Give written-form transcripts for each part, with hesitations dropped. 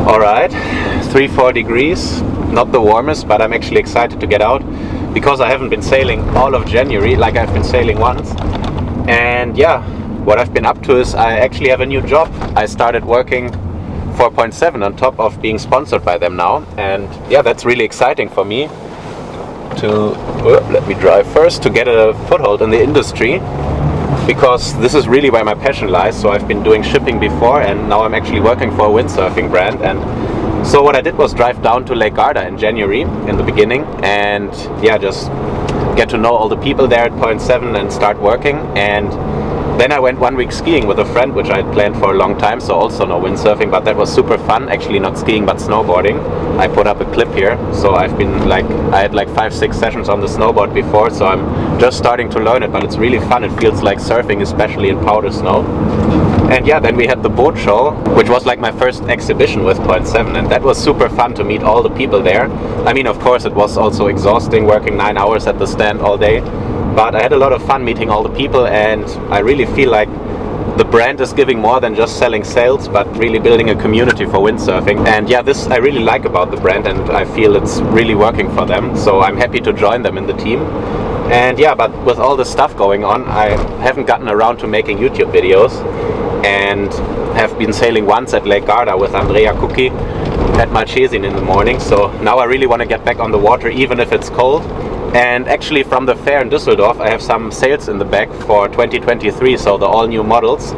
Alright, 3-4 degrees, not the warmest, but I'm actually excited to get out because I haven't been sailing all of January, like I've been sailing once. And yeah, what I've been up to is I actually have a new job. I started working for 0.7 on top of being sponsored by them now, and yeah, that's really exciting for me to, let me drive first, to get a foothold in the industry, because this is really where my passion lies. So I've been doing shipping before, and now I'm actually working for a windsurfing brand. And so what I did was drive down to Lake Garda in January in the beginning, and yeah, just get to know all the people there at 0.7 and start working. And then I went 1 week skiing with a friend, which I had planned for a long time, so also no windsurfing, but that was super fun. Actually not skiing, but snowboarding. I put up a clip here, so I've been like, I had like 5-6 sessions on the snowboard before, so I'm just starting to learn it, but it's really fun. It feels like surfing, especially in powder snow. And yeah, then we had the boat show, which was like my first exhibition with 0.7, and that was super fun to meet all the people there. I mean, of course, it was also exhausting working 9 hours at the stand all day, but I had a lot of fun meeting all the people, and I really feel like the brand is giving more than just selling sails, but really building a community for windsurfing. And yeah, this I really like about the brand, and I feel it's really working for them, so I'm happy to join them in the team. And yeah, but with all this stuff going on, I haven't gotten around to making YouTube videos, and have been sailing once at Lake Garda with Andrea Cookie at Malchesin in the morning. So now I really want to get back on the water, even if it's cold. And actually from the fair in Düsseldorf, I have some sails in the back for 2023, so the all new models.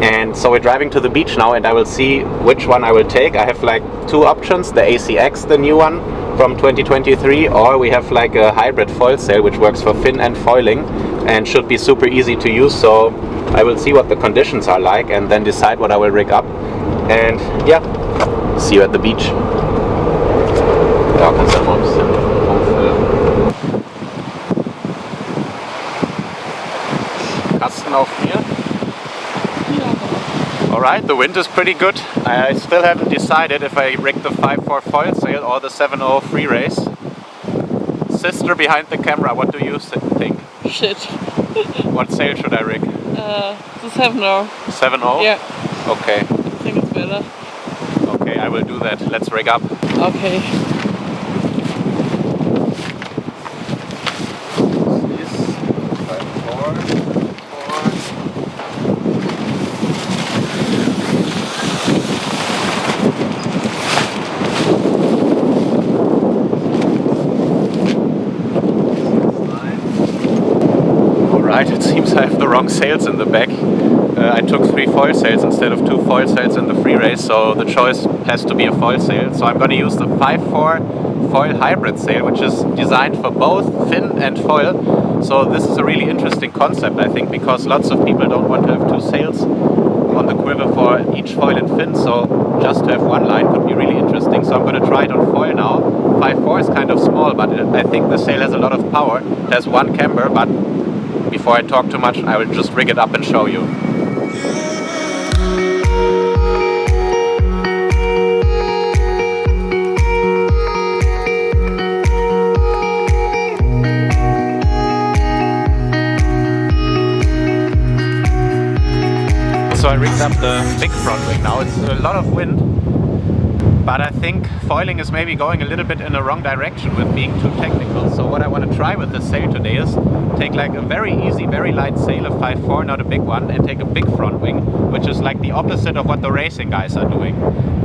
And so we're driving to the beach now, and I will see which one I will take. I have like 2 options, the ACX, the new one from 2023, or we have like a hybrid foil sail which works for fin and foiling and should be super easy to use. So I will see what the conditions are like and then decide what I will rig up. And yeah, see you at the beach. Ja, kannst du mal ein bisschen rumfilmen. Kasten auf mir. Alright, the wind is pretty good. I still haven't decided if I rig the 5.4 foil sail or the 7.0 free race. Sister behind the camera, what do you think? Shit. What sail should I rig? The 7.0. 7.0? Yeah. Okay. I think it's better. Okay, I will do that. Let's rig up. Okay. It seems I have the wrong sails in the back. I took 3 foil sails instead of 2 foil sails in the free race, so the choice has to be a foil sail. So I'm going to use the 5.4 foil hybrid sail, which is designed for both fin and foil. So this is a really interesting concept, I think, because lots of people don't want to have 2 sails on the quiver for each foil and fin, so just to have one line could be really interesting. So I'm going to try it on foil now. 5.4 is kind of small, but I think the sail has a lot of power. It has 1 camber, but before I talk too much, I will just rig it up and show you. So I rigged up the big front wing now. It's a lot of wind, but I think foiling is maybe going a little bit in the wrong direction with being too technical. So what I want to try with the sail today is take like a very easy, very light sail of 5.4, not a big one, and take a big front wing, which is like the opposite of what the racing guys are doing.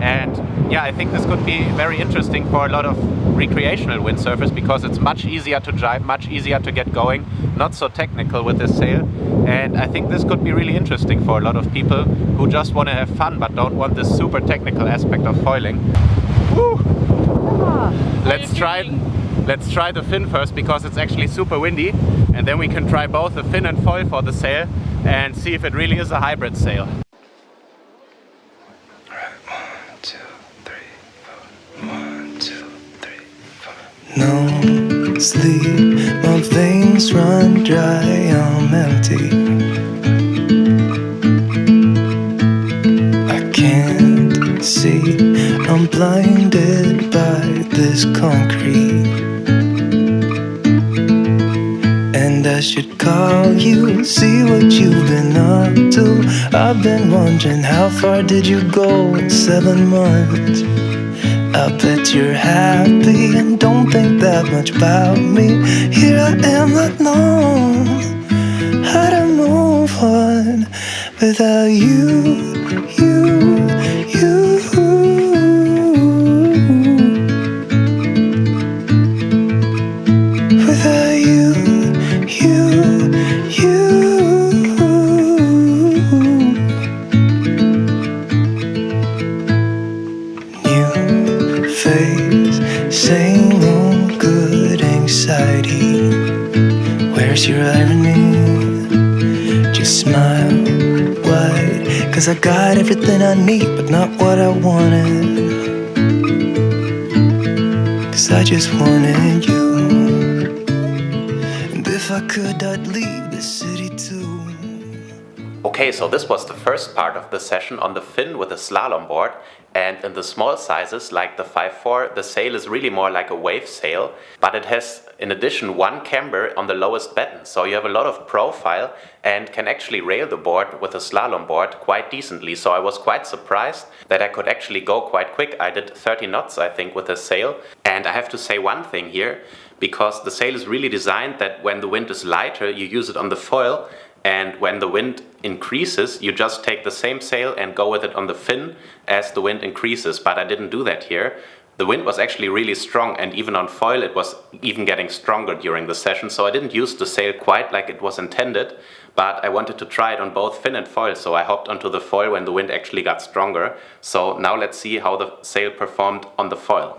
And yeah, I think this could be very interesting for a lot of recreational windsurfers, because it's much easier to drive, much easier to get going, not so technical with this sail. And I think this could be really interesting for a lot of people who just want to have fun but don't want this super technical aspect of foiling. Woo! Let's try the fin first, because it's actually super windy, and then we can try both the fin and foil for the sail and see if it really is a hybrid sail. Alright, 1, 2, 3, 4. 1, 2, 3, 4. No sleep, my veins run dry, I'm empty. I can't see, I'm blinded by this concrete. And I should call you, see what you've been up I've been wondering, how far did you go in 7 months? I bet you're happy and don't think that much about me. Here I am, not knowing how to move on without you. Without you. New face, same old good anxiety. Where's your irony? Just smile wide, 'cause I got everything I need, but not what I wanted. 'Cause I just wanted you. And if I could, I'd leave the city too. Okay, so this was the first part of the session on the fin with a slalom board. And in the small sizes, like the 5.4, the sail is really more like a wave sail, but it has, in addition, one camber on the lowest batten. So you have a lot of profile and can actually rail the board with a slalom board quite decently. So I was quite surprised that I could actually go quite quick. I did 30 knots, I think, with the sail. And I have to say one thing here, because the sail is really designed that when the wind is lighter, you use it on the foil. And when the wind increases, you just take the same sail and go with it on the fin as the wind increases. But I didn't do that here. The wind was actually really strong, and even on foil it was even getting stronger during the session. So I didn't use the sail quite like it was intended, but I wanted to try it on both fin and foil. So I hopped onto the foil when the wind actually got stronger. So now let's see how the sail performed on the foil.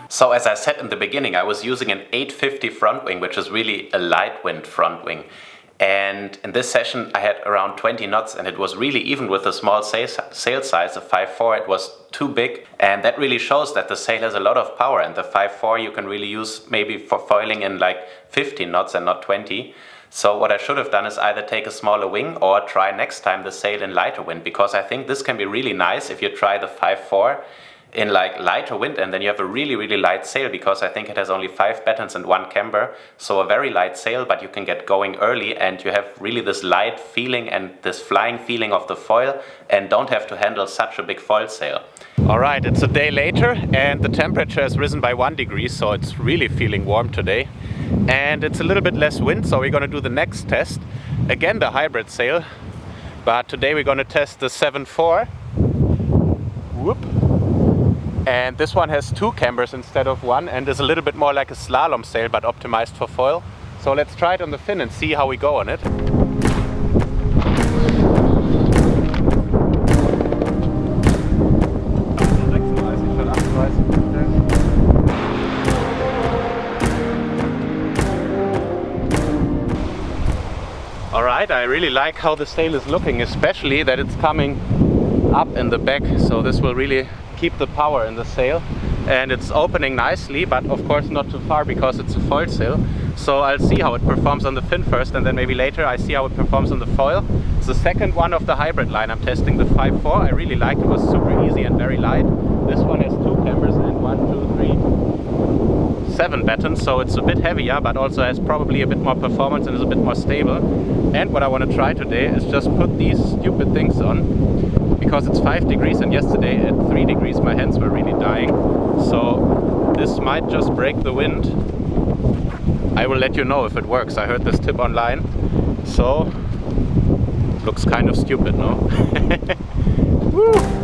So as I said in the beginning, I was using an 850 front wing, which is really a light wind front wing. And in this session I had around 20 knots, and it was really, even with the small sail size of 5.4, it was too big. And that really shows that the sail has a lot of power, and the 5.4 you can really use maybe for foiling in like 15 knots and not 20. So what I should have done is either take a smaller wing or try next time the sail in lighter wind, because I think this can be really nice if you try the 5.4 in like lighter wind, and then you have a really light sail, because I think it has only 5 battens and 1 camber, so a very light sail, but you can get going early and you have really this light feeling and this flying feeling of the foil, and don't have to handle such a big foil sail. Alright, it's a day later and the temperature has risen by 1 degree, so it's really feeling warm today. And it's a little bit less wind, so we're going to do the next test. Again, the hybrid sail, but today we're going to test the 7.4. Whoop. And this one has 2 cambers instead of 1, and is a little bit more like a slalom sail, but optimized for foil. So let's try it on the fin and see how we go on it. Alright, I really like how the sail is looking, especially that it's coming up in the back, so this will really keep the power in the sail, and it's opening nicely, but of course not too far because it's a foil sail. So I'll see how it performs on the fin first, and then maybe later I see how it performs on the foil. It's the second one of the hybrid line I'm testing, the 5.4. I really liked it. It was super easy and very light. This one has 2 cambers and 1, 2, 3, 0.7 batten, so it's a bit heavier, but also has probably a bit more performance and is a bit more stable. And what I want to try today is just put these stupid things on, because it's 5 degrees and yesterday at 3 degrees my hands were really dying. So this might just break the wind. I will let you know if it works. I heard this tip online, so looks kind of stupid, no? Woo!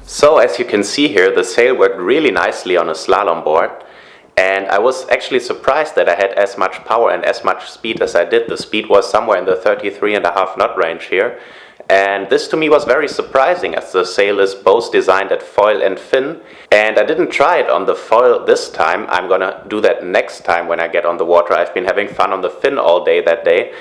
So as you can see here, the sail worked really nicely on a slalom board, and I was actually surprised that I had as much power and as much speed as I did. The speed was somewhere in the 33.5 knot range here, and this to me was very surprising as the sail is both designed at foil and fin, and I didn't try it on the foil this time. I'm gonna do that next time when I get on the water. I've been having fun on the fin all day that day,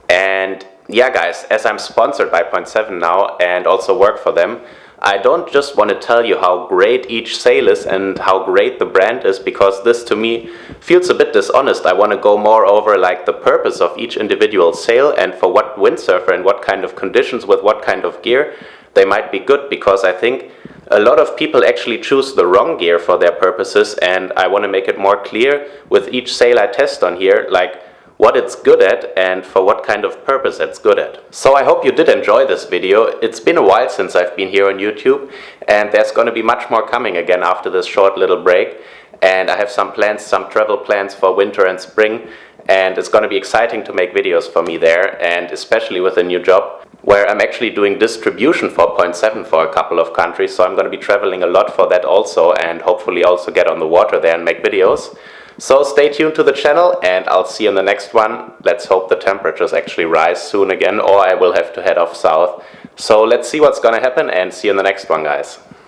and yeah guys, as I'm sponsored by Point 7 now and also work for them, I don't just want to tell you how great each sail is and how great the brand is, because this to me feels a bit dishonest. I want to go more over like the purpose of each individual sail and for what windsurfer and what kind of conditions with what kind of gear they might be good, because I think a lot of people actually choose the wrong gear for their purposes, and I want to make it more clear with each sail I test on here, like what it's good at and for what kind of purpose it's good at. So I hope you did enjoy this video. It's been a while since I've been here on YouTube, and there's going to be much more coming again after this short little break. And I have some plans, some travel plans for winter and spring, and it's going to be exciting to make videos for me there, and especially with a new job where I'm actually doing distribution for Point 7 for a couple of countries. So I'm going to be traveling a lot for that also, and hopefully also get on the water there and make videos. So stay tuned to the channel, and I'll see you in the next one. Let's hope the temperatures actually rise soon again, or I will have to head off south. So let's see what's gonna happen, and see you in the next one, guys.